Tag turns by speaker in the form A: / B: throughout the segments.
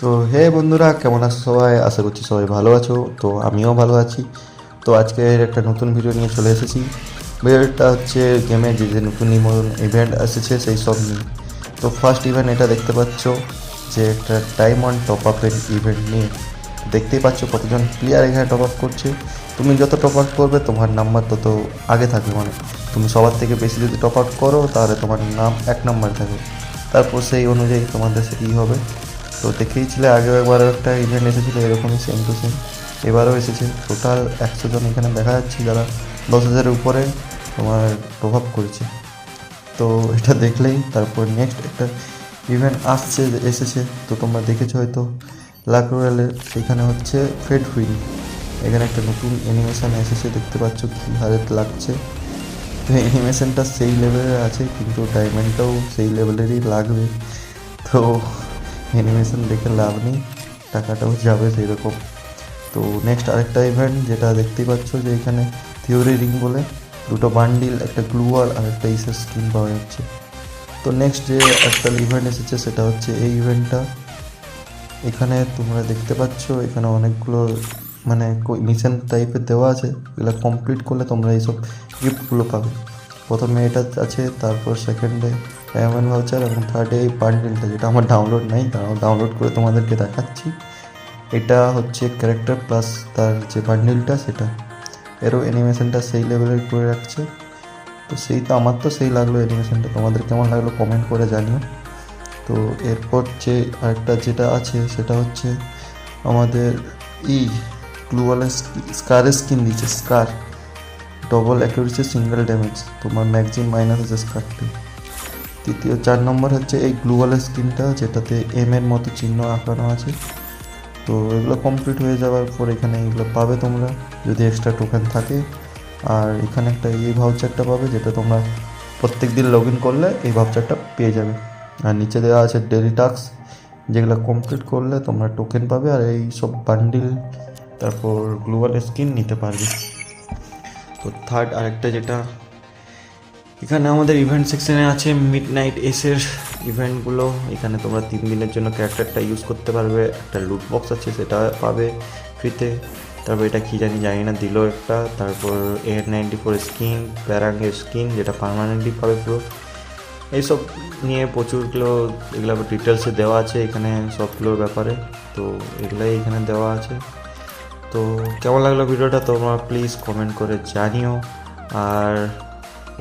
A: তো হে বন্ধুরা, কেমন আছো সবাই? আশা করছি সবাই ভালো আছো। তো আমিও ভালো আছি। তো আজকের একটা নতুন ভিডিও নিয়ে চলে এসেছি। ভিডিওটা হচ্ছে গেমে যে যে নতুন ইভেন্ট এসেছে সেই সব নিয়ে। তো ফার্স্ট ইভেন্ট এটা দেখতে পাচ্ছ যে একটা ডায়মন্ড টপ আপের ইভেন্ট নিয়ে। দেখতেই পাচ্ছ কতজন প্লেয়ার এখানে টপ আপ করছে। তুমি যত টপ আপ করবে তোমার নাম্বার তত আগে থাকবে, মানে তুমি সবার থেকে বেশি যদি টপ আপ করো তাহলে তোমার নাম 1 নম্বর থাকবে। তারপর সেই অনুযায়ী তোমাদের সেটি হবে। তো দেখেইছিলে আগেও একবার একটা ইভেন্ট এসেছিলো এরকমই সেম টু সেম, এবারও এসেছে। টোটাল 100 জন এখানে দেখা যাচ্ছে যারা 10,000-এর উপরে তোমার প্রভাব করেছে। তো এটা দেখলেই তারপর নেক্সট একটা ইভেন্ট এসেছে। তো তোমরা দেখেছো হয়তো লাক রয়্যালে, সেখানে হচ্ছে ফেড হুইল। এখানে একটা নতুন অ্যানিমেশান এসেছে, দেখতে পাচ্ছ কী হারে লাগছে। তো অ্যানিমেশনটা সেই লেভেলের আছে, কিন্তু ডায়মন্ডটাও সেই লেভেলেরই লাগবে। তো অ্যানিমেশন দেখে লাভ নেই, টাকাটাও যাবে সেই রকম। তো নেক্সট আরেকটা ইভেন্ট যেটা দেখতেই পাচ্ছ যে এখানে থিওরি রিং বলে দুটো বান্ডিল, একটা গ্লুয়াল আর একটা ইসের স্কিন পাওয়া যাচ্ছে। তো নেক্সট যে একটা ইভেন্ট এসেছে সেটা হচ্ছে এই ইভেন্টটা। এখানে তোমরা দেখতে পাচ্ছ এখানে অনেকগুলো মানে মিশন টাইপের দেওয়া আছে, এগুলো কমপ্লিট করলে তোমরা এইসব গিফটগুলো পাবে। প্রথমে এটা আছে, তারপর সেকেন্ডে ডায়মন্ড ভাউচার, এবং থার্ডে এই বান্ডিলটা যেটা আমার ডাউনলোড নাই, তারাও ডাউনলোড করে তোমাদেরকে দেখাচ্ছি। এটা হচ্ছে ক্যারেক্টার প্লাস তার যে বান্ডিলটা সেটা, এরও অ্যানিমেশনটা সেই লেভেলের করে রাখছে। তো সেই তো আমার তো সেই লাগলো অ্যানিমেশনটা, তোমাদের কেমন লাগলো কমেন্ট করে জানিও। তো এরপর যে আরেকটা যেটা আছে সেটা হচ্ছে আমাদের ই গ্লুওয়ালের স্কারের স্কিন দিচ্ছে, স্কার ডবল অ্যাকুরেসি সিঙ্গেল ড্যামেজ, তোমার ম্যাগজিন মাইনাস আছে স্কারটি। তৃতীয় 4 নম্বর হচ্ছে এই গ্লুওয়ালের স্কিনটা যেটাতে এর মতো চিহ্ন আঁকানো আছে। তো এগুলো কমপ্লিট হয়ে যাওয়ার পর এখানে এগুলো পাবে তোমরা যদি এক্সট্রা টোকেন থাকে। আর এখানে একটা এই ভাউচারটা পাবে যেটা তোমরা প্রত্যেক দিন লগ ইন করলে এই ভাউচারটা পেয়ে যাবে। আর নিচে দেওয়া আছে ডেলি টাস্ক, যেগুলো কমপ্লিট করলে তোমরা টোকেন পাবে আর এই সব বান্ডিল তারপর গ্লোবাল স্কিন নিতে পারবে। তো থার্ড আরেকটা যেটা এখানে আমাদের ইভেন্ট সেকশনে আছে মিড নাইট এসের ইভেন্টগুলো। এখানে তোমরা 3 দিনের জন্য ক্যারেক্টারটা ইউজ করতে পারবে, একটা লুট বক্স আছে সেটা পাবে ফ্রিতে। তারপর এটা কী জানি না দিল একটা। তারপর AR-94 স্কিন, প্যারাঙ্গের স্কিন যেটা পার্মানেন্টলি পাবে পুরো। এইসব নিয়ে প্রচুরগুলো এগুলো ডিটেলসে দেওয়া আছে এখানে সবগুলোর ব্যাপারে। তো এগুলাই এখানে দেওয়া আছে। তো কেমন লাগলো ভিডিওটা তোমরা প্লিজ কমেন্ট করে জানিও। আর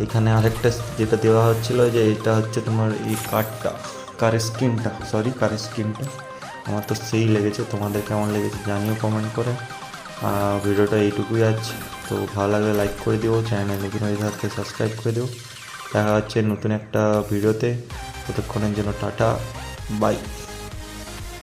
A: এখানে আরেকটা যেটা দেওয়া হচ্ছিলো যে এটা হচ্ছে তোমার এই কারের স্কিনটা আমার তো সেই লেগেছে, তোমাদের কেমন লেগেছে জানিও কমেন্ট করে। ভিডিওটা এইটুকুই আছে। তো ভালো লাগলে লাইক করে দিও, চ্যানেল নতুন হয়ে থাকলে সাবস্ক্রাইব করে দিও। দেখা হচ্ছে নতুন একটা ভিডিওতে, ততক্ষণের জন্য টাটা, বাই।